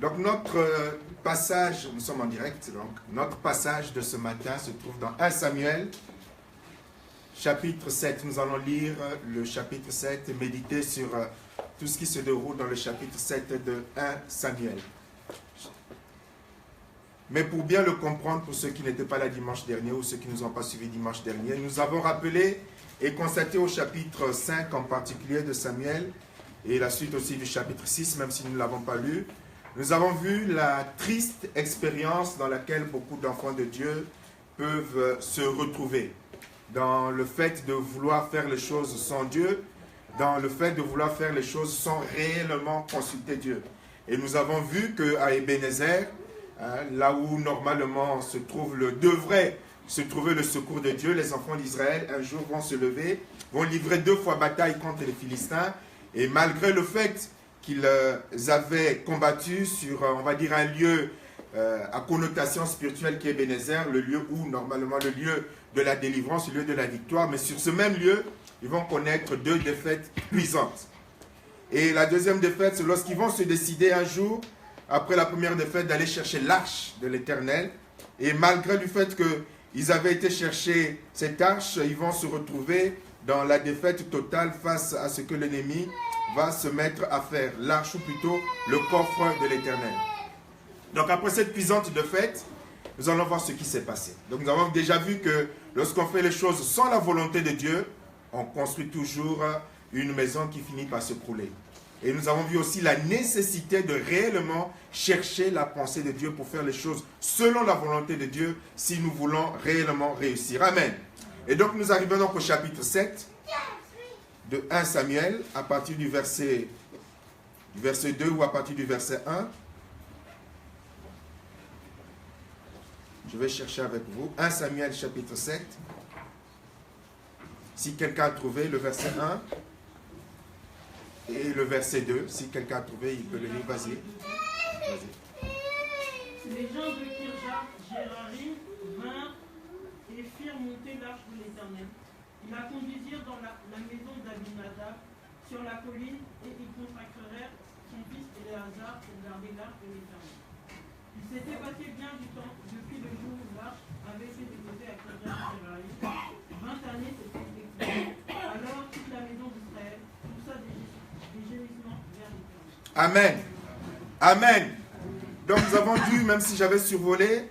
Donc notre passage, nous sommes en direct, donc notre passage de ce matin se trouve dans 1 Samuel, chapitre 7. Nous allons lire le chapitre 7 et méditer sur tout ce qui se déroule dans le chapitre 7 de 1 Samuel. Mais pour bien le comprendre, pour ceux qui n'étaient pas là dimanche dernier ou ceux qui ne nous ont pas suivis dimanche dernier, nous avons rappelé et constaté au chapitre 5 en particulier de Samuel et la suite aussi du chapitre 6, même si nous ne l'avons pas lu, nous avons vu la triste expérience dans laquelle beaucoup d'enfants de Dieu peuvent se retrouver. Dans le fait de vouloir faire les choses sans Dieu, dans le fait de vouloir faire les choses sans réellement consulter Dieu. Et nous avons vu qu'à Ebenezer, là où normalement devrait se trouver le secours de Dieu, les enfants d'Israël un jour vont se lever, vont livrer 2 fois bataille contre les Philistins, et malgré le fait qu'ils avaient combattu sur, on va dire, un lieu à connotation spirituelle qui est Ebenezer, le lieu où, normalement, le lieu de la délivrance, le lieu de la victoire, mais sur ce même lieu, ils vont connaître 2 défaites cuisantes. Et la deuxième défaite, c'est lorsqu'ils vont se décider un jour, après la première défaite, d'aller chercher l'arche de l'Éternel. Et malgré le fait qu'ils avaient été chercher cette arche, ils vont se retrouver dans la défaite totale face à ce que l'ennemi va se mettre à faire, l'arche ou plutôt le coffre de l'Éternel. Donc après cette cuisante défaite, nous allons voir ce qui s'est passé. Donc nous avons déjà vu que lorsqu'on fait les choses sans la volonté de Dieu, on construit toujours une maison qui finit par s'écrouler. Et nous avons vu aussi la nécessité de réellement chercher la pensée de Dieu pour faire les choses selon la volonté de Dieu si nous voulons réellement réussir. Amen. Et donc nous arrivons donc au chapitre 7 de 1 Samuel, à partir du verset 2 ou à partir du verset 1. Je vais chercher avec vous. 1 Samuel chapitre 7. Si quelqu'un a trouvé le verset 1 et le verset 2, si quelqu'un a trouvé, il peut le lire. Vas-y. Les gens de Kirjath-Jéarim vinrent et firent monter l'arche de l'Éternel. Ils la conduisirent dans la maison d'Abinadab sur la colline et ils consacrèrent son fils Éléazar pour garder l'arche de l'Éternel. Il s'était passé bien du temps depuis le jour où l'arche avait été déposée à Kirjath-Jéarim. 20 années s'étaient écoulées. Alors toute la maison d'Israël poussa des gémissements vers l'Éternel. Amen. Amen. Donc nous avons dû, même si j'avais survolé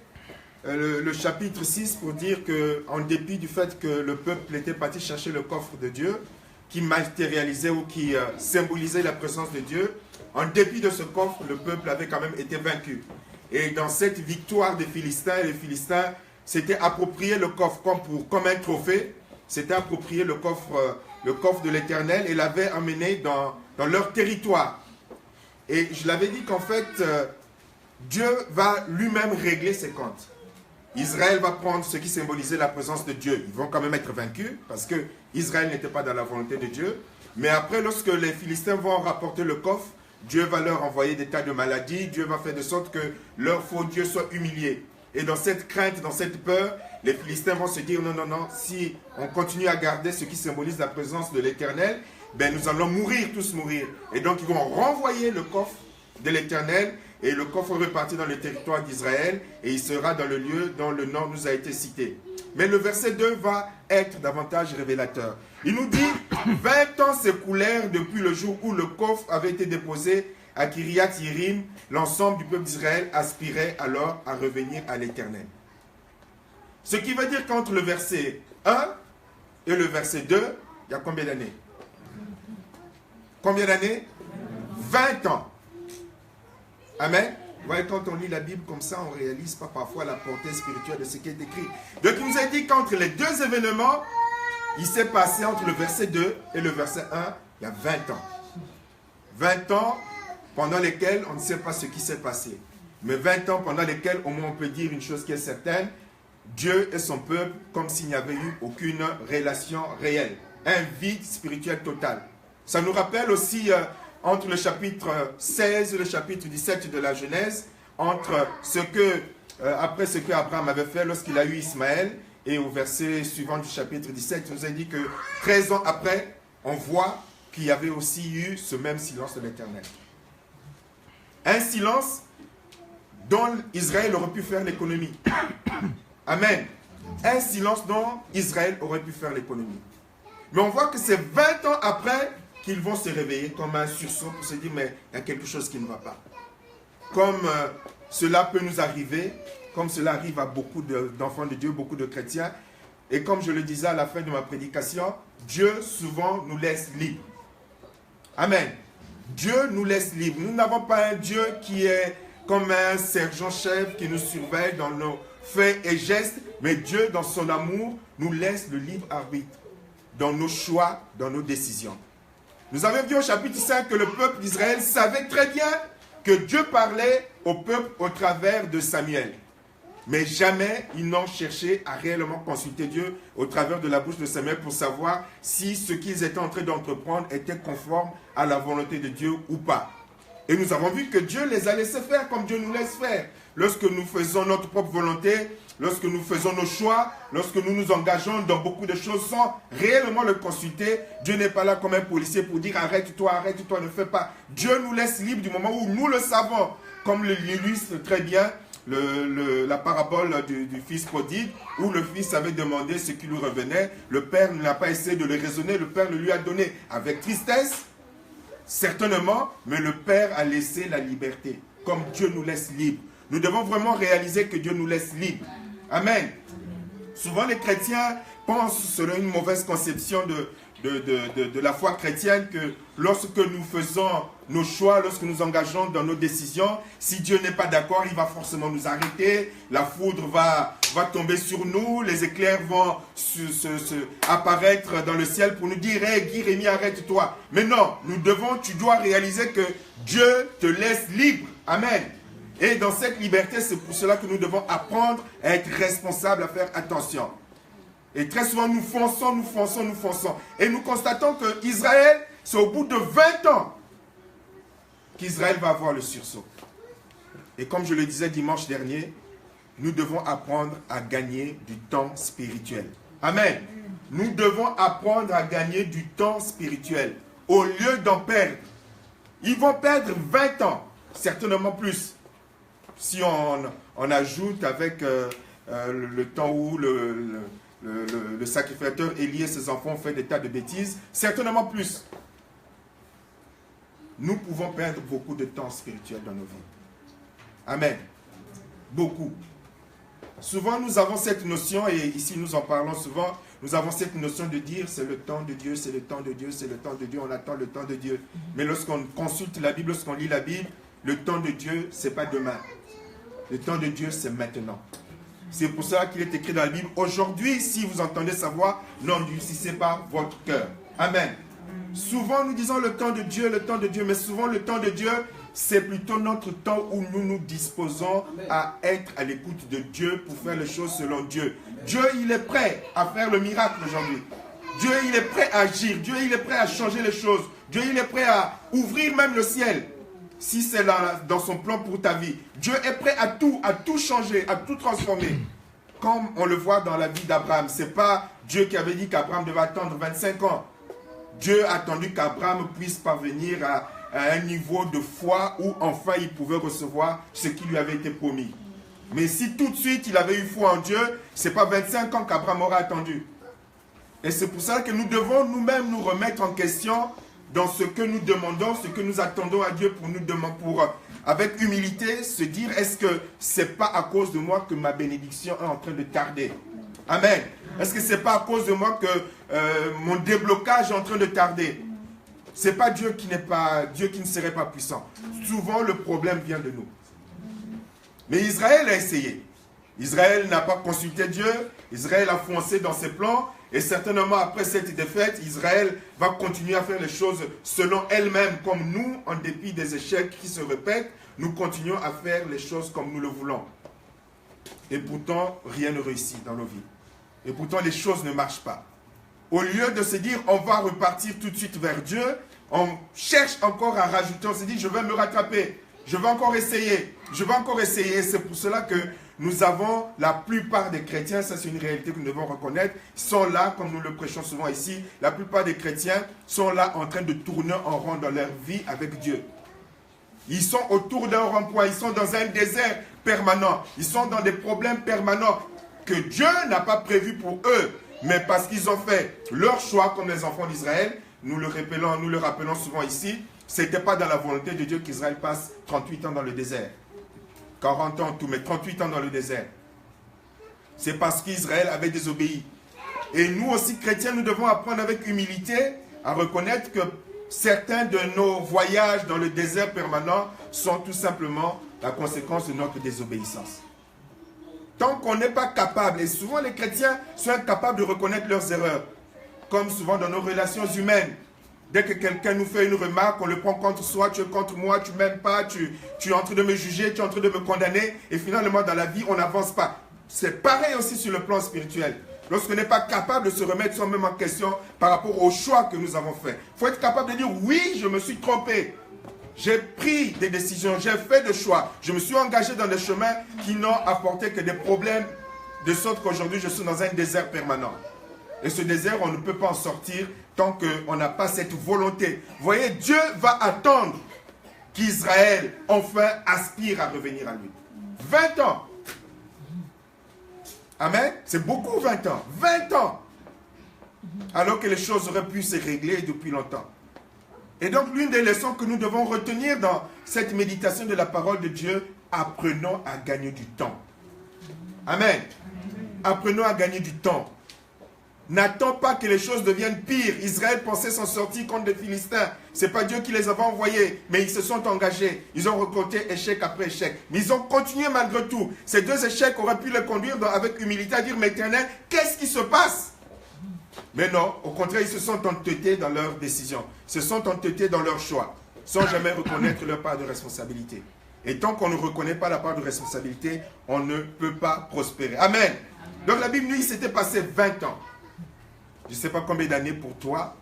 le chapitre 6 pour dire qu'en dépit du fait que le peuple était parti chercher le coffre de Dieu, qui matérialisait ou qui symbolisait la présence de Dieu, en dépit de ce coffre, le peuple avait quand même été vaincu. Et dans cette victoire des Philistins, les Philistins s'étaient approprié le coffre comme un trophée, s'étaient approprié le coffre de l'Éternel et l'avaient emmené dans leur territoire. Et je l'avais dit qu'en fait, Dieu va lui-même régler ses comptes. Israël va prendre ce qui symbolisait la présence de Dieu. Ils vont quand même être vaincus parce que Israël n'était pas dans la volonté de Dieu. Mais après, lorsque les Philistins vont rapporter le coffre, Dieu va leur envoyer des tas de maladies. Dieu va faire de sorte que leur faux Dieu soit humilié. Et dans cette crainte, dans cette peur, les Philistins vont se dire non, si on continue à garder ce qui symbolise la présence de l'Éternel, ben nous allons tous mourir. Et donc ils vont renvoyer le coffre de l'Éternel et le coffre repartit dans le territoire d'Israël et il sera dans le lieu dont le nom nous a été cité. Mais le verset 2 va être davantage révélateur. Il nous dit, 20 ans s'écoulèrent depuis le jour où le coffre avait été déposé à Kiriath-Yerim. L'ensemble du peuple d'Israël aspirait alors à revenir à l'Éternel. Ce qui veut dire qu'entre le verset 1 et le verset 2, il y a combien d'années? Combien d'années? 20 ans. Amen. Vous voyez, quand on lit la Bible comme ça, on ne réalise pas parfois la portée spirituelle de ce qui est écrit. Donc il nous a dit qu'entre les 2 événements, il s'est passé entre le verset 2 et le verset 1, il y a 20 ans. 20 ans pendant lesquels on ne sait pas ce qui s'est passé. Mais 20 ans pendant lesquels, au moins on peut dire une chose qui est certaine, Dieu et son peuple, comme s'il n'y avait eu aucune relation réelle. Un vide spirituel total. Ça nous rappelle aussi entre le chapitre 16 et le chapitre 17 de la Genèse, entre après ce que Abraham avait fait lorsqu'il a eu Ismaël, et au verset suivant du chapitre 17, il nous a dit que 13 ans après, on voit qu'il y avait aussi eu ce même silence de l'Éternel. Un silence dont Israël aurait pu faire l'économie. Amen. Un silence dont Israël aurait pu faire l'économie. Mais on voit que c'est 20 ans après qu'ils vont se réveiller comme un sursaut pour se dire, mais il y a quelque chose qui ne va pas. Comme cela peut nous arriver, comme cela arrive à beaucoup d'enfants de Dieu, beaucoup de chrétiens. Et comme je le disais à la fin de ma prédication, Dieu souvent nous laisse libres. Amen. Dieu nous laisse libres. Nous n'avons pas un Dieu qui est comme un sergent-chef qui nous surveille dans nos faits et gestes, mais Dieu, dans son amour, nous laisse le libre arbitre dans nos choix, dans nos décisions. Nous avons vu au chapitre 5 que le peuple d'Israël savait très bien que Dieu parlait au peuple au travers de Samuel. Mais jamais ils n'ont cherché à réellement consulter Dieu au travers de la bouche de Samuel pour savoir si ce qu'ils étaient en train d'entreprendre était conforme à la volonté de Dieu ou pas. Et nous avons vu que Dieu les a laissés faire comme Dieu nous laisse faire. Lorsque nous faisons notre propre volonté, lorsque nous faisons nos choix, lorsque nous nous engageons dans beaucoup de choses sans réellement le consulter, Dieu n'est pas là comme un policier pour dire arrête-toi, ne fais pas. Dieu nous laisse libre du moment où nous le savons, comme l'illustre très bien la parabole du fils prodigue, où le fils avait demandé ce qui lui revenait. Le père n'a pas essayé de le raisonner, le père le lui a donné avec tristesse, certainement, mais le père a laissé la liberté, comme Dieu nous laisse libre. Nous devons vraiment réaliser que Dieu nous laisse libres. Amen. Souvent les chrétiens pensent, selon une mauvaise conception de la foi chrétienne, que lorsque nous faisons nos choix, lorsque nous engageons dans nos décisions, si Dieu n'est pas d'accord, il va forcément nous arrêter, la foudre va tomber sur nous, les éclairs vont apparaître dans le ciel pour nous dire « Hey, Guy Rémy, arrête-toi ». Mais non, tu dois réaliser que Dieu te laisse libre. Amen. Et dans cette liberté, c'est pour cela que nous devons apprendre à être responsables, à faire attention. Et très souvent, nous fonçons. Et nous constatons que Israël, c'est au bout de 20 ans qu'Israël va avoir le sursaut. Et comme je le disais dimanche dernier, nous devons apprendre à gagner du temps spirituel. Amen. Nous devons apprendre à gagner du temps spirituel au lieu d'en perdre. Ils vont perdre 20 ans, certainement plus. Si on ajoute avec le temps où le sacrificateur Élie et ses enfants ont fait des tas de bêtises, certainement plus. Nous pouvons perdre beaucoup de temps spirituel dans nos vies. Amen. Beaucoup. Souvent, nous avons cette notion, et ici nous en parlons souvent, nous avons cette notion de dire c'est le temps de Dieu, c'est le temps de Dieu, c'est le temps de Dieu, on attend le temps de Dieu. Mais lorsqu'on consulte la Bible, lorsqu'on lit la Bible, le temps de Dieu, ce n'est pas demain. Le temps de Dieu, c'est maintenant. C'est pour ça qu'il est écrit dans la Bible, aujourd'hui, si vous entendez sa voix, n'endurcissez pas votre cœur. Amen. Souvent, nous disons le temps de Dieu, mais souvent le temps de Dieu, c'est plutôt notre temps où nous nous disposons à être à l'écoute de Dieu pour faire les choses selon Dieu. Dieu, il est prêt à faire le miracle aujourd'hui. Dieu, il est prêt à agir. Dieu, il est prêt à changer les choses. Dieu, il est prêt à ouvrir même le ciel. Si c'est dans son plan pour ta vie. Dieu est prêt à tout changer, à tout transformer. Comme on le voit dans la vie d'Abraham. Ce n'est pas Dieu qui avait dit qu'Abraham devait attendre 25 ans. Dieu a attendu qu'Abraham puisse parvenir à un niveau de foi où enfin il pouvait recevoir ce qui lui avait été promis. Mais si tout de suite il avait eu foi en Dieu, ce n'est pas 25 ans qu'Abraham aura attendu. Et c'est pour ça que nous devons nous-mêmes nous remettre en question dans ce que nous demandons, ce que nous attendons à Dieu avec humilité, se dire, est-ce que ce n'est pas à cause de moi que ma bénédiction est en train de tarder? Amen. Est-ce que ce n'est pas à cause de moi que mon déblocage est en train de tarder? Ce n'est pas Dieu qui ne serait pas puissant. Souvent, le problème vient de nous. Mais Israël a essayé. Israël n'a pas consulté Dieu. Israël a foncé dans ses plans. Et certainement, après cette défaite, Israël va continuer à faire les choses selon elle-même, comme nous, en dépit des échecs qui se répètent, nous continuons à faire les choses comme nous le voulons. Et pourtant, rien ne réussit dans nos vies. Et pourtant, les choses ne marchent pas. Au lieu de se dire, on va repartir tout de suite vers Dieu, on cherche encore à rajouter, on se dit, je vais me rattraper, je vais encore essayer. C'est pour cela que nous avons, la plupart des chrétiens, ça c'est une réalité que nous devons reconnaître, sont là, comme nous le prêchons souvent ici, la plupart des chrétiens sont là en train de tourner en rond dans leur vie avec Dieu. Ils sont autour d'un rond-point, ils sont dans un désert permanent. Ils sont dans des problèmes permanents que Dieu n'a pas prévus pour eux. Mais parce qu'ils ont fait leur choix comme les enfants d'Israël, nous le rappelons souvent ici, ce n'était pas dans la volonté de Dieu qu'Israël passe 38 ans dans le désert. 40 ans tout, mais 38 ans dans le désert. C'est parce qu'Israël avait désobéi. Et nous aussi, chrétiens, nous devons apprendre avec humilité à reconnaître que certains de nos voyages dans le désert permanent sont tout simplement la conséquence de notre désobéissance. Tant qu'on n'est pas capable, et souvent les chrétiens sont incapables de reconnaître leurs erreurs, comme souvent dans nos relations humaines. Dès que quelqu'un nous fait une remarque, on le prend contre soi, tu es contre moi, tu ne m'aimes pas, tu es en train de me juger, tu es en train de me condamner, et finalement dans la vie, on n'avance pas. C'est pareil aussi sur le plan spirituel. Lorsqu'on n'est pas capable de se remettre soi-même en question par rapport au choix que nous avons fait. Il faut être capable de dire, oui, je me suis trompé. J'ai pris des décisions, j'ai fait des choix. Je me suis engagé dans des chemins qui n'ont apporté que des problèmes, de sorte qu'aujourd'hui, je suis dans un désert permanent. Et ce désert, on ne peut pas en sortir tant qu'on n'a pas cette volonté. Vous voyez, Dieu va attendre qu'Israël, enfin, aspire à revenir à lui. 20 ans. Amen. C'est beaucoup 20 ans. 20 ans. Alors que les choses auraient pu se régler depuis longtemps. Et donc, l'une des leçons que nous devons retenir dans cette méditation de la parole de Dieu, apprenons à gagner du temps. Amen. Apprenons à gagner du temps. N'attends pas que les choses deviennent pires. Israël pensait s'en sortir contre les Philistins. Ce n'est pas Dieu qui les avait envoyés, mais ils se sont engagés. Ils ont récolté échec après échec. Mais ils ont continué malgré tout. Ces deux échecs auraient pu les conduire avec humilité à dire, mais Éternel, qu'est-ce qui se passe? Mais non, au contraire, ils se sont entêtés dans leurs décisions. Ils se sont entêtés dans leurs choix, sans jamais reconnaître leur part de responsabilité. Et tant qu'on ne reconnaît pas la part de responsabilité, on ne peut pas prospérer. Amen. Donc la Bible nous dit, il s'était passé 20 ans. Je ne sais pas combien d'années pour toi,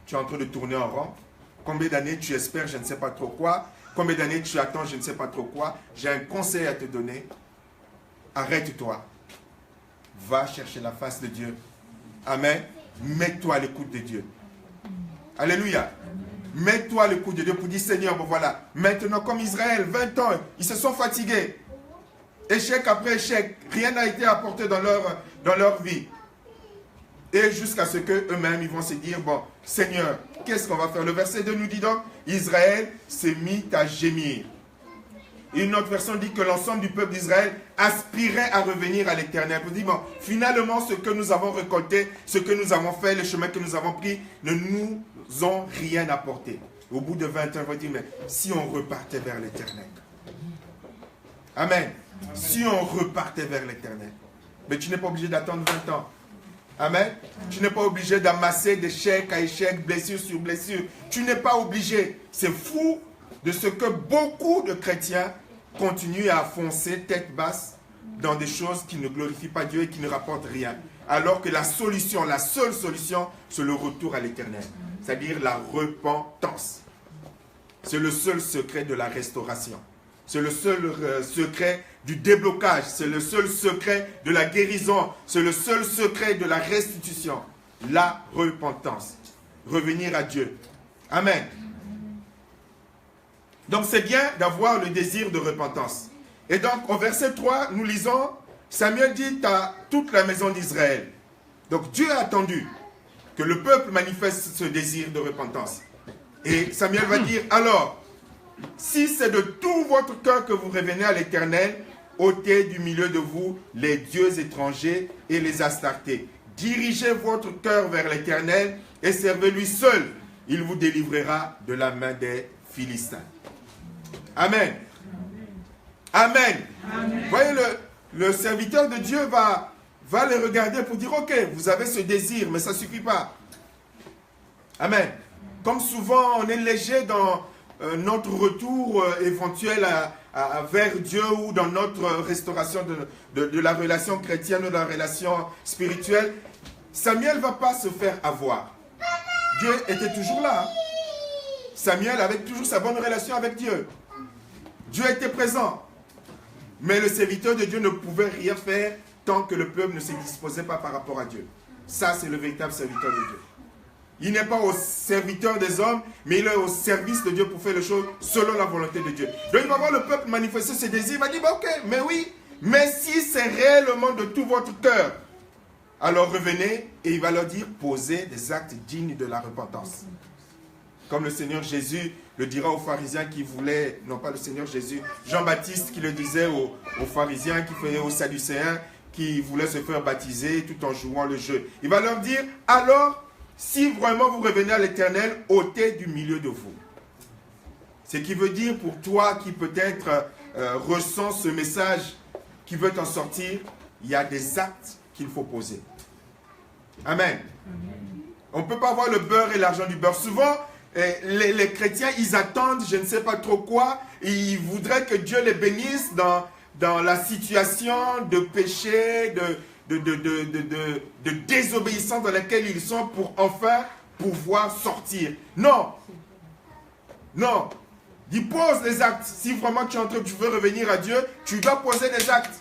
tu es en train de tourner en rond. Combien d'années tu espères, je ne sais pas trop quoi. Combien d'années tu attends, je ne sais pas trop quoi. J'ai un conseil à te donner. Arrête-toi. Va chercher la face de Dieu. Amen. Mets-toi à l'écoute de Dieu. Alléluia. Mets-toi à l'écoute de Dieu pour dire, Seigneur, bon voilà, maintenant comme Israël, 20 ans, ils se sont fatigués. Échec après échec, rien n'a été apporté dans leur vie. Et jusqu'à ce qu'eux-mêmes, ils vont se dire, bon, Seigneur, qu'est-ce qu'on va faire? Le verset 2 nous dit donc, Israël s'est mis à gémir. Une autre version dit que l'ensemble du peuple d'Israël aspirait à revenir à l'Éternel. Vous dites, bon, finalement, ce que nous avons récolté, ce que nous avons fait, les chemins que nous avons pris, ne nous ont rien apporté. Au bout de 20 ans, on va dire, mais si on repartait vers l'Éternel. Amen. Si on repartait vers l'Éternel. Mais tu n'es pas obligé d'attendre 20 ans. Amen. Tu n'es pas obligé d'amasser d'échec à échec, blessure sur blessure. Tu n'es pas obligé. C'est fou de ce que beaucoup de chrétiens continuent à foncer tête basse dans des choses qui ne glorifient pas Dieu et qui ne rapportent rien. Alors que la solution, la seule solution, c'est le retour à l'Éternel. C'est-à-dire la repentance. C'est le seul secret de la restauration. C'est le seul secret du déblocage. C'est le seul secret de la guérison. C'est le seul secret de la restitution. La repentance. Revenir à Dieu. Amen. Donc c'est bien d'avoir le désir de repentance. Et donc au verset 3, nous lisons, Samuel dit à toute la maison d'Israël. Donc Dieu a attendu que le peuple manifeste ce désir de repentance. Et Samuel va dire, alors, si c'est de tout votre cœur que vous revenez à l'Éternel, ôtez du milieu de vous les dieux étrangers et les astartés. Dirigez votre cœur vers l'Éternel et servez-lui seul. Il vous délivrera de la main des Philistins. Amen. Amen. Amen. Vous voyez, le serviteur de Dieu va les regarder pour dire, ok, vous avez ce désir, mais ça ne suffit pas. Amen. Comme souvent, on est léger dans notre retour éventuel vers Dieu ou dans notre restauration de la relation chrétienne ou de la relation spirituelle. Samuel ne va pas se faire avoir. Dieu était toujours là. Samuel avait toujours sa bonne relation avec Dieu. Dieu était présent. Mais le serviteur de Dieu ne pouvait rien faire tant que le peuple ne se disposait pas par rapport à Dieu. Ça, c'est le véritable serviteur de Dieu. Il n'est pas au serviteur des hommes, mais il est au service de Dieu pour faire les choses selon la volonté de Dieu. Donc il va voir le peuple manifester ses désirs, il va dire, bah, ok, mais oui, mais si c'est réellement de tout votre cœur, alors revenez et il va leur dire, posez des actes dignes de la repentance. Comme le Seigneur Jésus le dira aux pharisiens qui voulaient, non pas le Seigneur Jésus, Jean-Baptiste qui le disait aux pharisiens, aux sadducéens, qui voulaient se faire baptiser tout en jouant le jeu. Il va leur dire, alors, si vraiment vous revenez à l'Éternel, ôtez du milieu de vous. Ce qui veut dire pour toi qui peut-être ressens ce message, qui veut t'en sortir, il y a des actes qu'il faut poser. Amen. On ne peut pas avoir le beurre et l'argent du beurre. Souvent, les chrétiens, ils attendent, je ne sais pas trop quoi, et ils voudraient que Dieu les bénisse dans la situation de péché, de désobéissance dans laquelle ils sont pour enfin pouvoir sortir. Non. Non. Dis, pose les actes. Si vraiment tu veux revenir à Dieu, tu dois poser des actes.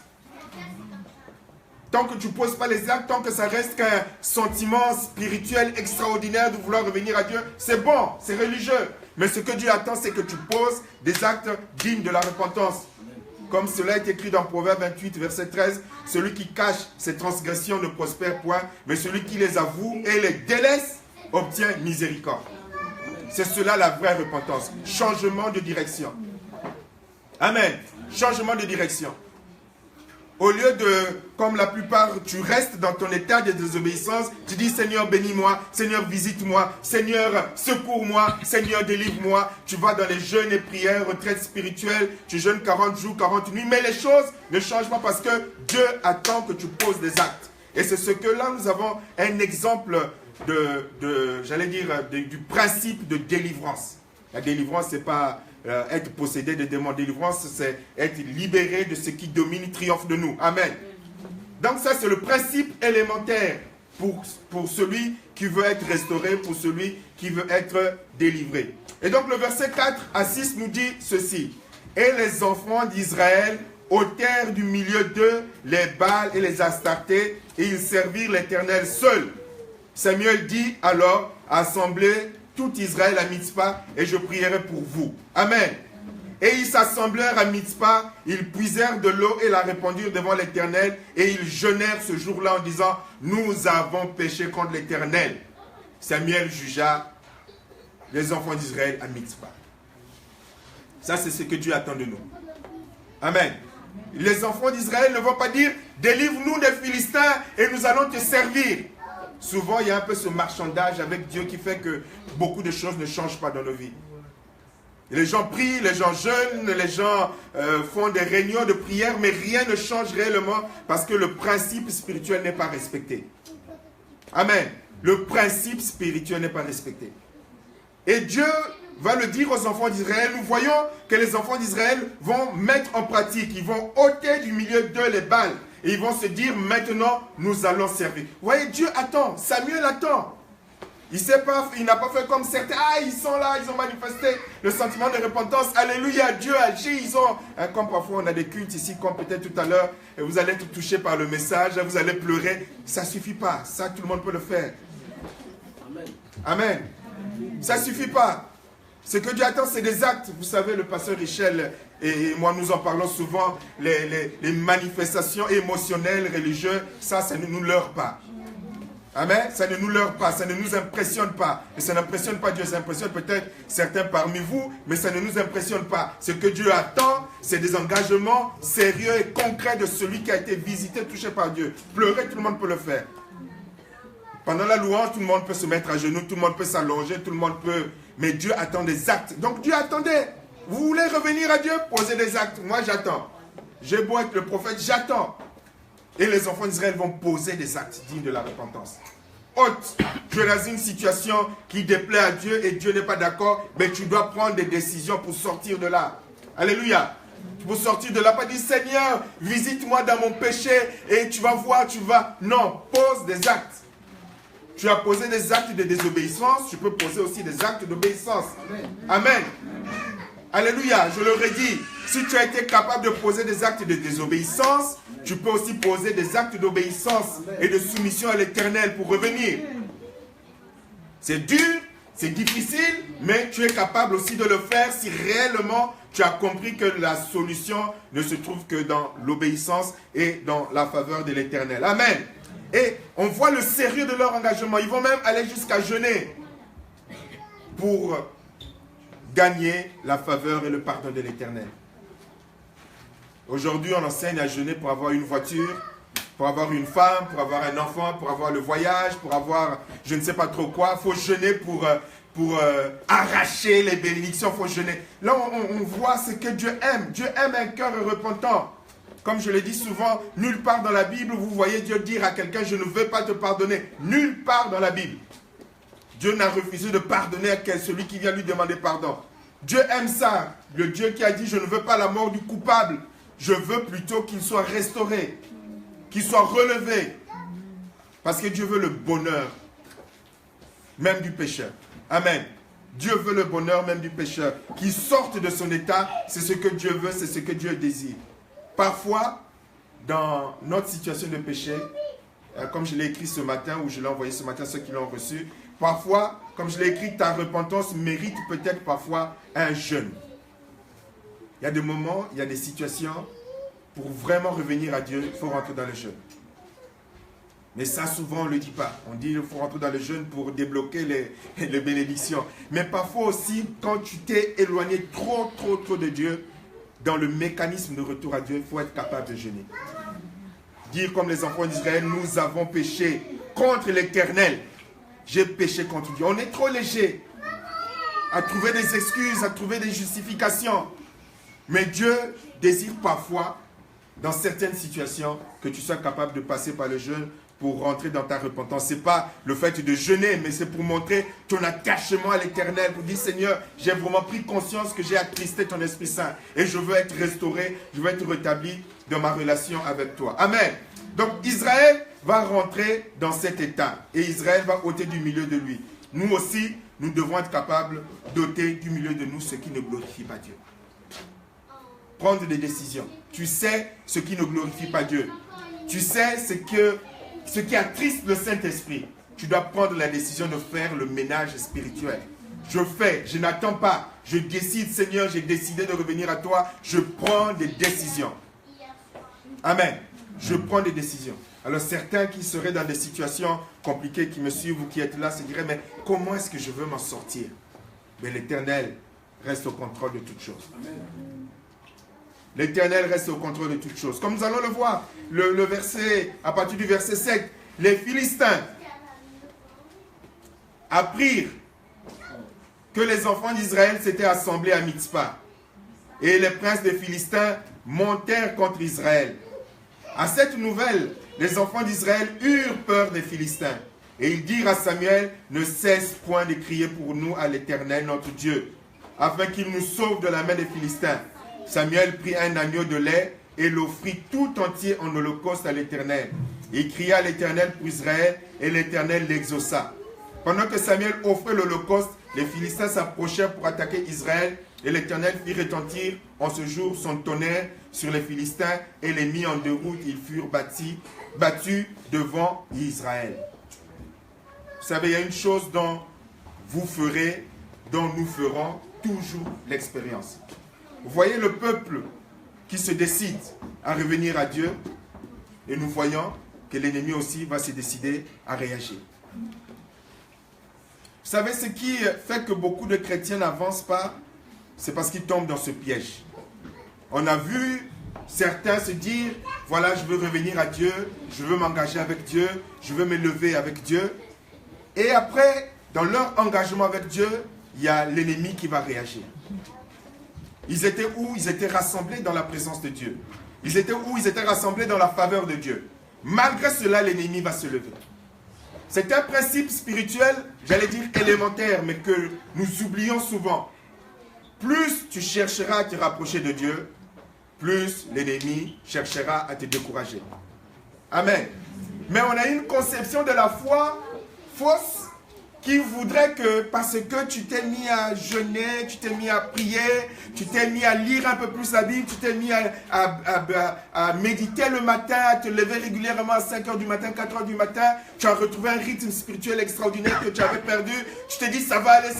Tant que tu ne poses pas les actes, tant que ça reste qu'un sentiment spirituel extraordinaire de vouloir revenir à Dieu, c'est bon, c'est religieux. Mais ce que Dieu attend, c'est que tu poses des actes dignes de la repentance. Comme cela est écrit dans Proverbe 28, verset 13, « Celui qui cache ses transgressions ne prospère point, mais celui qui les avoue et les délaisse obtient miséricorde. » C'est cela la vraie repentance. Changement de direction. Amen. Changement de direction. Au lieu de, comme la plupart, tu restes dans ton état de désobéissance, tu dis, Seigneur, bénis-moi, Seigneur, visite-moi, Seigneur, secours-moi, Seigneur, délivre-moi. Tu vas dans les jeûnes et prières, retraites spirituelles, tu jeûnes 40 jours, 40 nuits, mais les choses ne changent pas parce que Dieu attend que tu poses des actes. Et c'est ce que là, nous avons un exemple du principe de délivrance. La délivrance, ce n'est pas être possédé de démons. Délivrance, c'est être libéré de ce qui domine, triomphe de nous. Amen. Donc ça, c'est le principe élémentaire pour celui qui veut être restauré, pour celui qui veut être délivré. Et donc le verset 4 à 6 nous dit ceci. « Et les enfants d'Israël ôtèrent du milieu d'eux les Baals et les Astartés, et ils servirent l'Éternel seul. » Samuel dit alors, « Assemblez tout Israël à Mitzpah, et je prierai pour vous. » Amen. Et ils s'assemblèrent à Mitzpah, ils puisèrent de l'eau et la répandirent devant l'Éternel, et ils jeûnèrent ce jour-là en disant, « Nous avons péché contre l'Éternel. » Samuel jugea les enfants d'Israël à Mitzpah. Ça, c'est ce que Dieu attend de nous. Amen. Les enfants d'Israël ne vont pas dire, « Délivre-nous des Philistins, et nous allons te servir. » Souvent, il y a un peu ce marchandage avec Dieu qui fait que beaucoup de choses ne changent pas dans nos vies. Les gens prient, les gens jeûnent, les gens font des réunions de prière, mais rien ne change réellement parce que le principe spirituel n'est pas respecté. Amen. Le principe spirituel n'est pas respecté. Et Dieu va le dire aux enfants d'Israël. Nous voyons que les enfants d'Israël vont mettre en pratique, ils vont ôter du milieu d'eux les Baals. Et ils vont se dire, maintenant, nous allons servir. Vous voyez, Dieu attend, Samuel attend. Il n'a pas fait comme certains, ils sont là, ils ont manifesté le sentiment de repentance. Alléluia, Dieu agit, ils ont... Comme parfois on a des cultes ici, comme peut-être tout à l'heure, vous allez être touché par le message, vous allez pleurer. Ça ne suffit pas, ça tout le monde peut le faire. Amen. Amen. Ça ne suffit pas. Ce que Dieu attend, c'est des actes. Vous savez, le pasteur Richel et moi, nous en parlons souvent, les manifestations émotionnelles, religieuses, ça ne nous leurre pas. Amen. Ça ne nous leurre pas, ça ne nous impressionne pas. Et ça n'impressionne pas Dieu, ça impressionne peut-être certains parmi vous, mais ça ne nous impressionne pas. Ce que Dieu attend, c'est des engagements sérieux et concrets de celui qui a été visité, touché par Dieu. Pleurer, tout le monde peut le faire. Pendant la louange, tout le monde peut se mettre à genoux, tout le monde peut s'allonger, tout le monde peut... Mais Dieu attend des actes. Donc Dieu attendait. Vous voulez revenir à Dieu? Posez des actes. Moi, j'attends. J'ai beau être le prophète, j'attends. Et les enfants d'Israël vont poser des actes dignes de la repentance. Ôte, tu es dans une situation qui déplaît à Dieu et Dieu n'est pas d'accord, mais tu dois prendre des décisions pour sortir de là. Alléluia. Pour sortir de là, pas dire, Seigneur, visite-moi dans mon péché et tu vas voir, tu vas... Non, pose des actes. Tu as posé des actes de désobéissance, tu peux poser aussi des actes d'obéissance. Amen. Alléluia, je le redis. Si tu as été capable de poser des actes de désobéissance, tu peux aussi poser des actes d'obéissance et de soumission à l'Éternel pour revenir. C'est dur, c'est difficile, mais tu es capable aussi de le faire si réellement tu as compris que la solution ne se trouve que dans l'obéissance et dans la faveur de l'Éternel. Amen. Et on voit le sérieux de leur engagement. Ils vont même aller jusqu'à jeûner pour gagner la faveur et le pardon de l'Éternel. Aujourd'hui, on enseigne à jeûner pour avoir une voiture, pour avoir une femme, pour avoir un enfant, pour avoir le voyage, pour avoir je ne sais pas trop quoi. Il faut jeûner pour arracher les bénédictions, il faut jeûner. Là, on voit ce que Dieu aime. Dieu aime un cœur repentant. Comme je le dis souvent, nulle part dans la Bible, vous voyez Dieu dire à quelqu'un, je ne veux pas te pardonner. Nulle part dans la Bible. Dieu n'a refusé de pardonner à celui qui vient lui demander pardon. Dieu aime ça. Le Dieu qui a dit, je ne veux pas la mort du coupable. Je veux plutôt qu'il soit restauré, qu'il soit relevé. Parce que Dieu veut le bonheur, même du pécheur. Amen. Dieu veut le bonheur même du pécheur. Qu'il sorte de son état, c'est ce que Dieu veut, c'est ce que Dieu désire. Parfois, dans notre situation de péché, comme je l'ai écrit ce matin, ou je l'ai envoyé ce matin à ceux qui l'ont reçu, parfois, comme je l'ai écrit, ta repentance mérite peut-être parfois un jeûne. Il y a des moments, il y a des situations, pour vraiment revenir à Dieu, il faut rentrer dans le jeûne. Mais ça, souvent, on ne le dit pas. On dit qu'il faut rentrer dans le jeûne pour débloquer les bénédictions. Mais parfois aussi, quand tu t'es éloigné trop de Dieu, dans le mécanisme de retour à Dieu, il faut être capable de jeûner. Dire comme les enfants d'Israël, nous avons péché contre l'Éternel. J'ai péché contre Dieu. On est trop léger à trouver des excuses, à trouver des justifications. Mais Dieu désire parfois, dans certaines situations, que tu sois capable de passer par le jeûne pour rentrer dans ta repentance. Ce n'est pas le fait de jeûner, mais c'est pour montrer ton attachement à l'Éternel, pour dire, Seigneur, j'ai vraiment pris conscience que j'ai attristé ton Esprit Saint et je veux être restauré, je veux être rétabli dans ma relation avec toi. Amen. Donc Israël va rentrer dans cet état et Israël va ôter du milieu de lui. Nous aussi, nous devons être capables d'ôter du milieu de nous ce qui ne glorifie pas Dieu. Prendre des décisions. Tu sais ce qui ne glorifie pas Dieu. Tu sais ce qui attriste le Saint-Esprit. Tu dois prendre la décision de faire le ménage spirituel. Je n'attends pas. Je décide, Seigneur, j'ai décidé de revenir à toi. Je prends des décisions. Amen. Je prends des décisions. Alors certains qui seraient dans des situations compliquées, qui me suivent ou qui êtes là, se diraient, mais comment est-ce que je veux m'en sortir? Mais l'Éternel reste au contrôle de toutes choses. L'Éternel reste au contrôle de toutes choses. Comme nous allons le voir, le verset, à partir du verset 7, les Philistins apprirent que les enfants d'Israël s'étaient assemblés à Mitzpah. Et les princes des Philistins montèrent contre Israël. À cette nouvelle, les enfants d'Israël eurent peur des Philistins. Et ils dirent à Samuel, ne cesse point de crier pour nous à l'Éternel, notre Dieu, afin qu'il nous sauve de la main des Philistins. Samuel prit un agneau de lait et l'offrit tout entier en holocauste à l'Éternel. Il cria à l'Éternel pour Israël et l'Éternel l'exauça. Pendant que Samuel offrait l'holocauste, les Philistins s'approchèrent pour attaquer Israël et l'Éternel fit retentir en ce jour son tonnerre sur les Philistins et les mit en déroute. Ils furent battus devant Israël. Vous savez, il y a une chose dont vous ferez, dont nous ferons toujours l'expérience. Vous voyez le peuple qui se décide à revenir à Dieu et nous voyons que l'ennemi aussi va se décider à réagir. Vous savez, ce qui fait que beaucoup de chrétiens n'avancent pas, c'est parce qu'ils tombent dans ce piège. On a vu certains se dire, voilà, je veux revenir à Dieu, je veux m'engager avec Dieu, je veux me lever avec Dieu. Et après, dans leur engagement avec Dieu, il y a l'ennemi qui va réagir. Ils étaient où? Ils étaient rassemblés dans la présence de Dieu. Ils étaient où? Ils étaient rassemblés dans la faveur de Dieu. Malgré cela, l'ennemi va se lever. C'est un principe spirituel, j'allais dire élémentaire, mais que nous oublions souvent. Plus tu chercheras à te rapprocher de Dieu, plus l'ennemi cherchera à te décourager. Amen. Mais on a une conception de la foi fausse qui voudrait que parce que tu t'es mis à jeûner, tu t'es mis à prier, tu t'es mis à lire un peu plus la Bible, tu t'es mis à méditer le matin, à te lever régulièrement à 5 h du matin, 4 h du matin, tu as retrouvé un rythme spirituel extraordinaire que tu avais perdu, tu te dis ça va aller.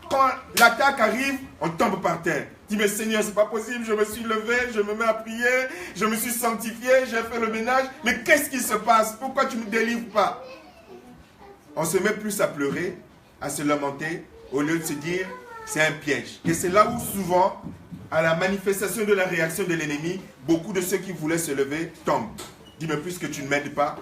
Quand l'attaque arrive, on tombe par terre. Dis mais Seigneur, c'est pas possible, je me suis levé, je me mets à prier, je me suis sanctifié, j'ai fait le ménage, mais qu'est-ce qui se passe? Pourquoi tu ne me délivres pas? On se met plus à pleurer, à se lamenter, au lieu de se dire, c'est un piège. Et c'est là où souvent, à la manifestation de la réaction de l'ennemi, beaucoup de ceux qui voulaient se lever tombent. Dis mais puisque tu ne m'aides pas,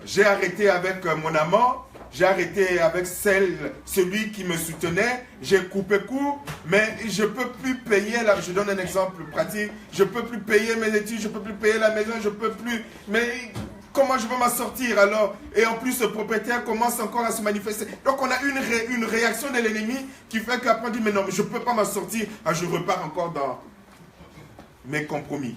j'ai arrêté avec mon amant, j'ai arrêté avec celui qui me soutenait, j'ai coupé court, mais je ne peux plus payer, je donne un exemple pratique, je ne peux plus payer mes études, je ne peux plus payer la maison, je ne peux plus, mais comment je vais m'en sortir alors? Et en plus, ce propriétaire commence encore à se manifester. Donc on a une réaction de l'ennemi qui fait qu'après on dit, mais non, mais je ne peux pas m'en sortir, je repars encore dans mes compromis.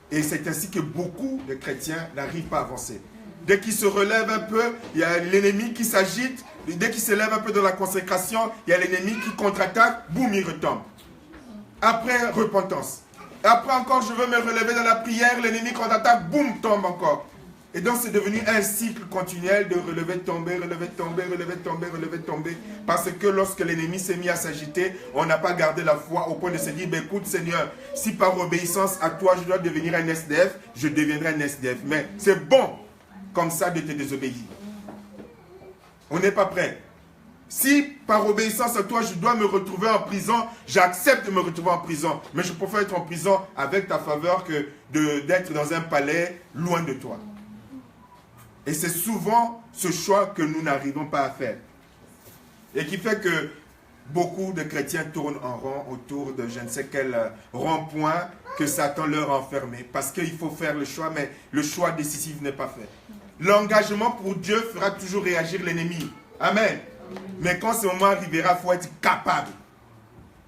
Et c'est ainsi que beaucoup de chrétiens n'arrivent pas à avancer. Dès qu'il se relève un peu, il y a l'ennemi qui s'agite. Dès qu'il se lève un peu dans la consécration, il y a l'ennemi qui contre-attaque. Boum, il retombe. Après, repentance. Après encore, je veux me relever dans la prière. L'ennemi contre-attaque. Boum, tombe encore. Et donc, c'est devenu un cycle continuel de relever, tomber, relever, tomber, relever, tomber, relever, tomber. Parce que lorsque l'ennemi s'est mis à s'agiter, on n'a pas gardé la foi au point de se dire, ben, écoute Seigneur, si par obéissance à toi, je dois devenir un SDF, je deviendrai un SDF. Mais c'est bon comme ça de te désobéir. On n'est pas prêt. Si par obéissance à toi, je dois me retrouver en prison, j'accepte de me retrouver en prison. Mais je préfère être en prison avec ta faveur que d'être dans un palais loin de toi. Et c'est souvent ce choix que nous n'arrivons pas à faire. Et qui fait que beaucoup de chrétiens tournent en rond autour de je ne sais quel rond-point que Satan leur a enfermé. Parce qu'il faut faire le choix, mais le choix décisif n'est pas fait. L'engagement pour Dieu fera toujours réagir l'ennemi. Amen. Mais quand ce moment arrivera, il faut être capable.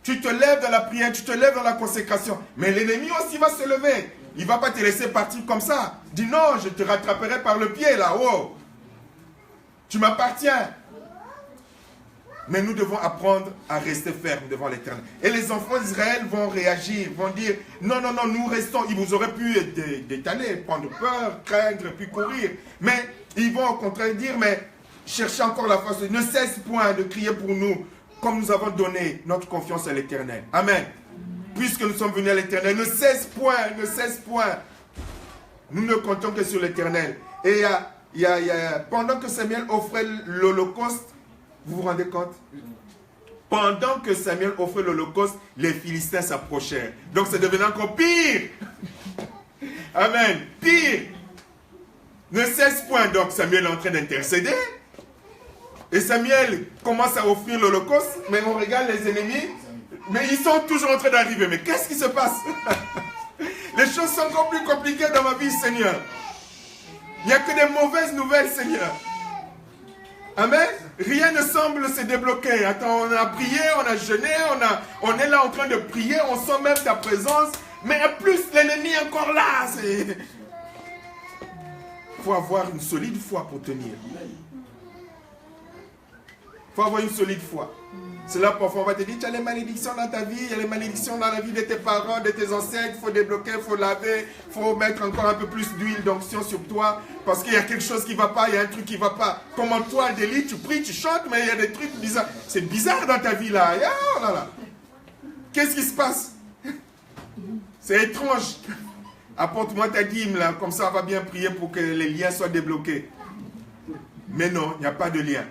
Tu te lèves dans la prière, tu te lèves dans la consécration. Mais l'ennemi aussi va se lever. Il ne va pas te laisser partir comme ça. Dis non, je te rattraperai par le pied là-haut. Tu m'appartiens. Mais nous devons apprendre à rester fermes devant l'Éternel. Et les enfants d'Israël vont réagir, vont dire, non, non, non, nous restons. Ils vous auraient pu détaler, prendre peur, craindre, puis courir. Mais ils vont au contraire dire, mais cherchez encore la force. Ne cesse point de crier pour nous, comme nous avons donné notre confiance à l'Éternel. Amen. Puisque nous sommes venus à l'Éternel, ne cesse point, ne cesse point. Nous ne comptons que sur l'Éternel. Et pendant que Samuel offrait l'Holocauste, vous vous rendez compte? Pendant que Samuel offrait l'Holocauste, les Philistins s'approchèrent. Donc c'est devenu encore pire. Amen. Pire. Ne cesse point. Donc Samuel est en train d'intercéder. Et Samuel commence à offrir l'Holocauste. Mais on regarde les ennemis. Mais ils sont toujours en train d'arriver. Mais qu'est-ce qui se passe? Les choses sont encore plus compliquées dans ma vie, Seigneur. Il n'y a que des mauvaises nouvelles, Seigneur. Amen. Rien ne semble se débloquer. Attends, on a prié, on a jeûné, on est là en train de prier, on sent même ta présence. Mais en plus, l'ennemi est encore là. Il faut avoir une solide foi pour tenir. Il faut avoir une solide foi. C'est là parfois on va te dire, tu as les malédictions dans ta vie, il y a les malédictions dans la vie de tes parents, de tes ancêtres, il faut débloquer, il faut laver, il faut mettre encore un peu plus d'huile d'onction sur toi, parce qu'il y a quelque chose qui ne va pas, il y a un truc qui ne va pas. Comme en toi, Adélie, tu pries, tu chantes, mais il y a des trucs bizarres. C'est bizarre dans ta vie là. Oh là là. Qu'est-ce qui se passe? C'est étrange. Apporte-moi ta dîme là, comme ça on va bien prier pour que les liens soient débloqués. Mais non, il n'y a pas de lien.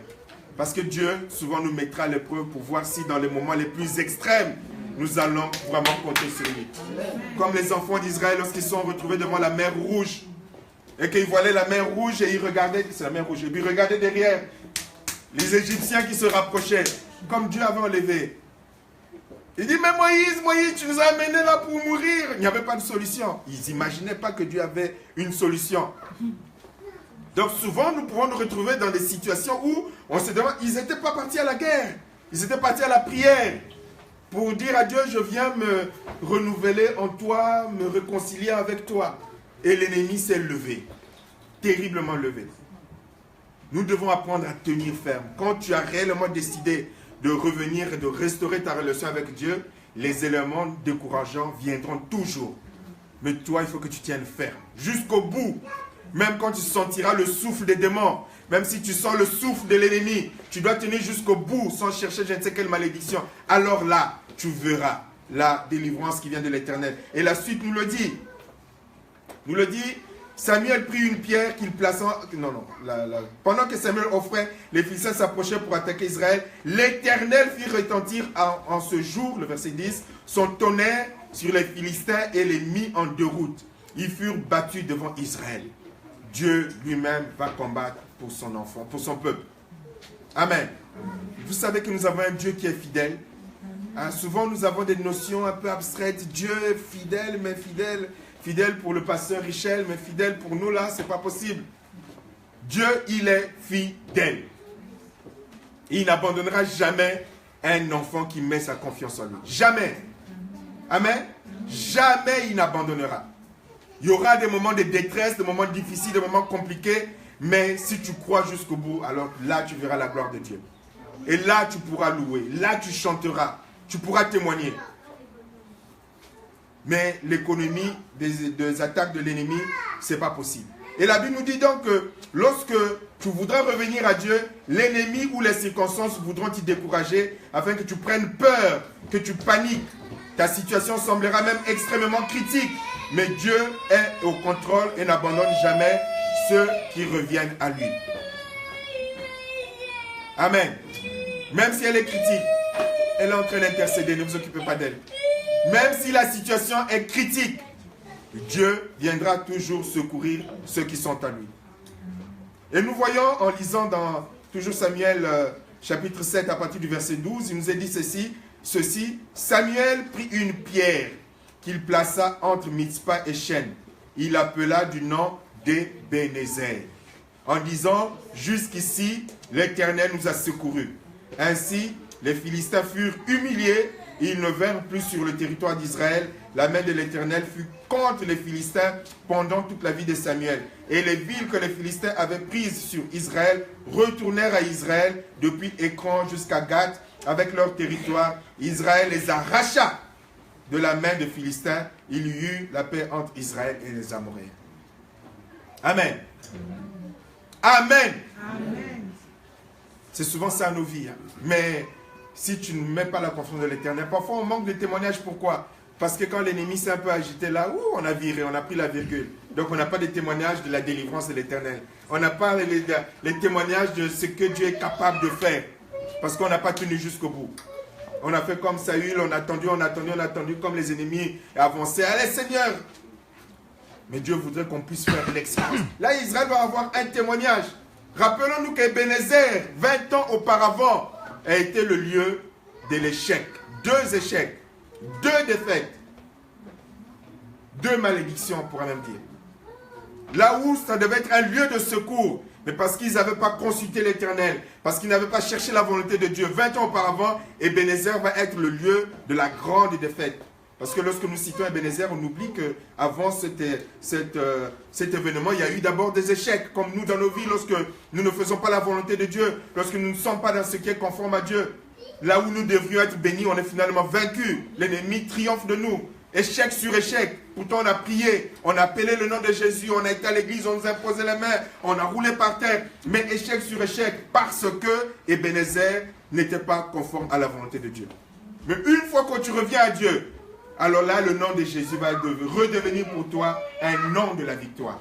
Parce que Dieu, souvent, nous mettra à l'épreuve pour voir si dans les moments les plus extrêmes, nous allons vraiment compter sur lui. Comme les enfants d'Israël, lorsqu'ils sont retrouvés devant la mer Rouge, et qu'ils voyaient la mer Rouge, et ils regardaient, c'est la mer Rouge, et puis ils regardaient derrière les Égyptiens qui se rapprochaient, comme Dieu avait enlevé. Il dit, mais Moïse, tu nous as amenés là pour mourir. Il n'y avait pas de solution. Ils n'imaginaient pas que Dieu avait une solution. Donc souvent, nous pouvons nous retrouver dans des situations où on se demande, ils n'étaient pas partis à la guerre, ils étaient partis à la prière pour dire à Dieu, je viens me renouveler en toi, me réconcilier avec toi. Et l'ennemi s'est levé, terriblement levé. Nous devons apprendre à tenir ferme. Quand tu as réellement décidé de revenir et de restaurer ta relation avec Dieu, les éléments décourageants viendront toujours. Mais toi, il faut que tu tiennes ferme, jusqu'au bout. Même quand tu sentiras le souffle des démons, même si tu sens le souffle de l'ennemi, tu dois tenir jusqu'au bout sans chercher je ne sais quelle malédiction. Alors là, tu verras la délivrance qui vient de l'Éternel. Et la suite nous le dit. Nous le dit, Samuel prit une pierre qu'il plaça... Pendant que Samuel offrait, les Philistins s'approchaient pour attaquer Israël. L'Éternel fit retentir en ce jour, le verset 10, son tonnerre sur les Philistins et les mit en déroute. Ils furent battus devant Israël. Dieu lui-même va combattre pour son enfant, pour son peuple. Amen. Vous savez que nous avons un Dieu qui est fidèle. Souvent, nous avons des notions un peu abstraites. Dieu est fidèle, mais fidèle. Fidèle pour le pasteur Richel, mais fidèle pour nous, là, c'est pas possible. Dieu, il est fidèle. Il n'abandonnera jamais un enfant qui met sa confiance en lui. Jamais. Amen. Jamais il n'abandonnera. Il y aura des moments de détresse, des moments difficiles, des moments compliqués, mais si tu crois jusqu'au bout, alors là, tu verras la gloire de Dieu. Et là, tu pourras louer. Là, tu chanteras. Tu pourras témoigner. Mais l'économie des attaques de l'ennemi, ce n'est pas possible. Et la Bible nous dit donc que lorsque tu voudras revenir à Dieu, l'ennemi ou les circonstances voudront t'y décourager afin que tu prennes peur, que tu paniques. Ta situation semblera même extrêmement critique. Mais Dieu est au contrôle et n'abandonne jamais ceux qui reviennent à lui. Amen. Même si elle est critique, elle est en train d'intercéder, ne vous occupez pas d'elle. Même si la situation est critique, Dieu viendra toujours secourir ceux qui sont à lui. Et nous voyons en lisant dans toujours Samuel chapitre 7 à partir du verset 12, il nous est dit ceci, Samuel prit une pierre qu'il plaça entre Mitzpah et Shen. Il appela du nom d'Ebenezer, en disant, jusqu'ici, l'Éternel nous a secourus. Ainsi, les Philistins furent humiliés, et ils ne vinrent plus sur le territoire d'Israël. La main de l'Éternel fut contre les Philistins pendant toute la vie de Samuel. Et les villes que les Philistins avaient prises sur Israël retournèrent à Israël depuis Écran jusqu'à Gath avec leur territoire. Israël les arracha de la main des Philistins. Il y eut la paix entre Israël et les Amoréens. Amen. Amen. Amen. C'est souvent ça nos vies. Mais si tu ne mets pas la confiance de l'Éternel, parfois on manque de témoignages. Pourquoi? Parce que quand l'ennemi s'est un peu agité là, on a viré, on a pris la virgule. Donc on n'a pas de témoignages de la délivrance de l'Éternel. On n'a pas les témoignages de ce que Dieu est capable de faire. Parce qu'on n'a pas tenu jusqu'au bout. On a fait comme Saül, on a attendu, comme les ennemis avançaient. Allez Seigneur! Mais Dieu voudrait qu'on puisse faire l'expérience. Là, Israël va avoir un témoignage. Rappelons-nous qu'Ebenezer, 20 ans auparavant, a été le lieu de l'échec. 2 échecs, 2 défaites, 2 malédictions, on pourrait même dire. Là où ça devait être un lieu de secours, mais parce qu'ils n'avaient pas consulté l'Éternel, parce qu'ils n'avaient pas cherché la volonté de Dieu, 20 ans auparavant, Ebenezer va être le lieu de la grande défaite. Parce que lorsque nous citons Ebenezer, on oublie qu'avant cet événement, il y a eu d'abord des échecs, comme nous dans nos vies, lorsque nous ne faisons pas la volonté de Dieu, lorsque nous ne sommes pas dans ce qui est conforme à Dieu. Là où nous devrions être bénis, on est finalement vaincus. L'ennemi triomphe de nous. Échec sur échec. Pourtant, on a prié, on a appelé le nom de Jésus, on a été à l'église, on nous a posé les mains, on a roulé par terre. Mais échec sur échec, parce que Ebenezer n'était pas conforme à la volonté de Dieu. Mais une fois que tu reviens à Dieu, alors là, le nom de Jésus va redevenir pour toi un nom de la victoire.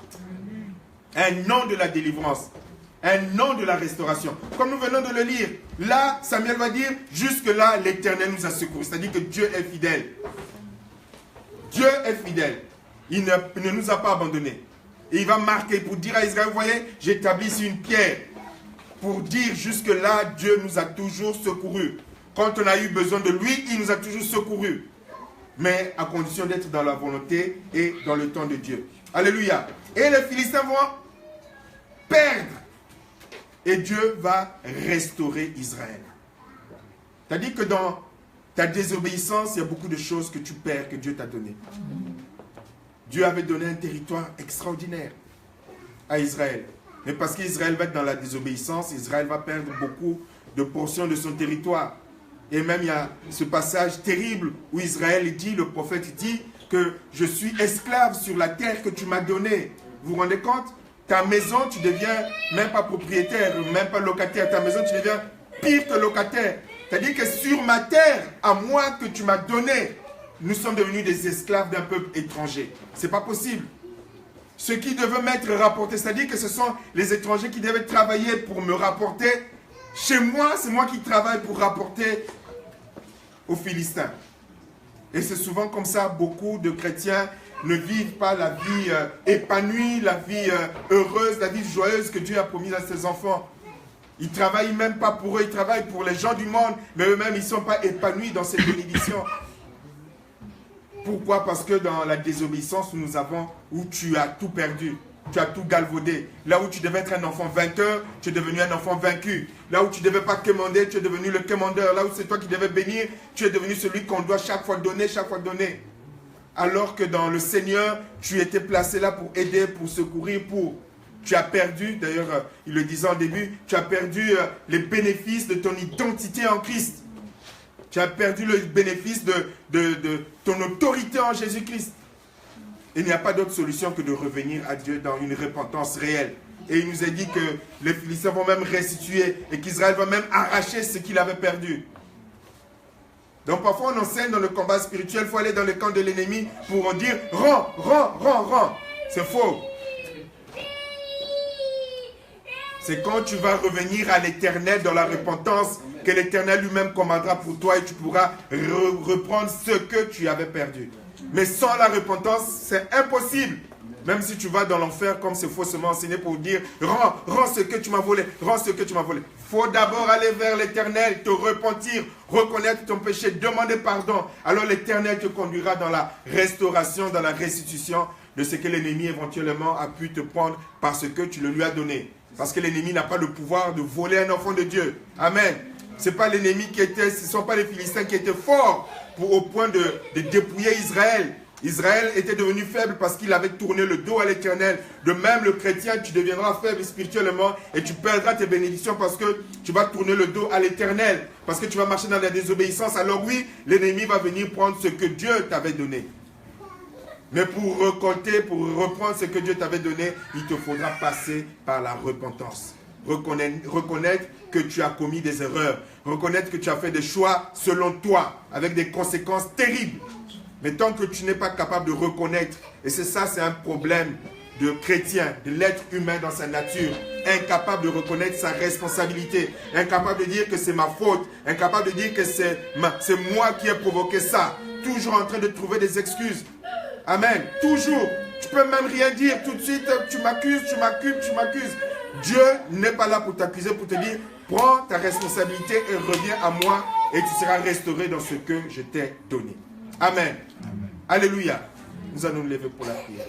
Un nom de la délivrance. Un nom de la restauration. Comme nous venons de le lire, là, Samuel va dire, jusque-là, l'Éternel nous a secourus. C'est-à-dire que Dieu est fidèle. Dieu est fidèle. Il ne nous a pas abandonnés. Et il va marquer pour dire à Israël, vous voyez, j'établis ici une pierre. Pour dire, jusque-là, Dieu nous a toujours secourus. Quand on a eu besoin de lui, il nous a toujours secourus. Mais à condition d'être dans la volonté et dans le temps de Dieu. Alléluia. Et les Philistins vont perdre. Et Dieu va restaurer Israël. C'est-à-dire que dans ta désobéissance, il y a beaucoup de choses que tu perds, que Dieu t'a donné. Dieu avait donné un territoire extraordinaire à Israël. Mais parce qu'Israël va être dans la désobéissance, Israël va perdre beaucoup de portions de son territoire. Et même il y a ce passage terrible où Israël dit, le prophète dit que je suis esclave sur la terre que tu m'as donnée. Vous vous rendez compte? Ta maison, tu deviens même pas propriétaire, même pas locataire. Ta maison, tu deviens pire que locataire. C'est-à-dire que sur ma terre, à moi que tu m'as donnée, nous sommes devenus des esclaves d'un peuple étranger. Ce n'est pas possible. Ceux qui devaient m'être rapportés, c'est-à-dire que ce sont les étrangers qui devaient travailler pour me rapporter. Chez moi, c'est moi qui travaille pour rapporter aux Philistins. Et c'est souvent comme ça, beaucoup de chrétiens ne vivent pas la vie épanouie, la vie heureuse, la vie joyeuse que Dieu a promise à ses enfants. Ils ne travaillent même pas pour eux, ils travaillent pour les gens du monde, mais eux-mêmes, ils ne sont pas épanouis dans cette bénédiction. Pourquoi? Parce que dans la désobéissance où tu as tout perdu, tu as tout galvaudé. Là où tu devais être un enfant vainqueur, tu es devenu un enfant vaincu. Là où tu ne devais pas quémander, tu es devenu le quémandeur. Là où c'est toi qui devais bénir, tu es devenu celui qu'on doit chaque fois donner, chaque fois donner. Alors que dans le Seigneur, tu étais placé là pour aider, pour secourir, Tu as perdu, d'ailleurs, il le disait en début, tu as perdu les bénéfices de ton identité en Christ. Tu as perdu le bénéfice de ton autorité en Jésus-Christ. Il n'y a pas d'autre solution que de revenir à Dieu dans une repentance réelle. Et il nous a dit que les Philistins vont même restituer et qu'Israël va même arracher ce qu'il avait perdu. Donc parfois on enseigne dans le combat spirituel, il faut aller dans le camp de l'ennemi pour dire « Rends, rends, rends, rends ». C'est faux. C'est quand tu vas revenir à l'Éternel dans la repentance que l'Éternel lui-même commandera pour toi et tu pourras reprendre ce que tu avais perdu. Mais sans la repentance, c'est impossible. Même si tu vas dans l'enfer comme c'est faussement enseigné pour dire « Rends ce que tu m'as volé, rends ce que tu m'as volé ». Il faut d'abord aller vers l'Éternel, te repentir, reconnaître ton péché, demander pardon. Alors l'Éternel te conduira dans la restauration, dans la restitution de ce que l'ennemi éventuellement a pu te prendre parce que tu le lui as donné. Parce que l'ennemi n'a pas le pouvoir de voler un enfant de Dieu. Amen. Ce n'est pas l'ennemi ce ne sont pas les Philistins qui étaient forts au point de dépouiller Israël. Israël était devenu faible parce qu'il avait tourné le dos à l'Éternel. De même, le chrétien, tu deviendras faible spirituellement et tu perdras tes bénédictions parce que tu vas tourner le dos à l'Éternel. Parce que tu vas marcher dans la désobéissance. Alors oui, l'ennemi va venir prendre ce que Dieu t'avait donné. Mais pour récolter, pour reprendre ce que Dieu t'avait donné, il te faudra passer par la repentance. Reconnaître que tu as commis des erreurs. Reconnaître que tu as fait des choix selon toi, avec des conséquences terribles. Mais tant que tu n'es pas capable de reconnaître, et c'est ça, c'est un problème de chrétien, de l'être humain dans sa nature, incapable de reconnaître sa responsabilité, incapable de dire que c'est ma faute, incapable de dire que c'est moi qui ai provoqué ça, toujours en train de trouver des excuses. Amen. Toujours. Tu peux même rien dire tout de suite, tu m'accuses. Dieu n'est pas là pour t'accuser, pour te dire, prends ta responsabilité et reviens à moi et tu seras restauré dans ce que je t'ai donné. Amen. Amen. Alléluia. Nous allons nous lever pour la prière.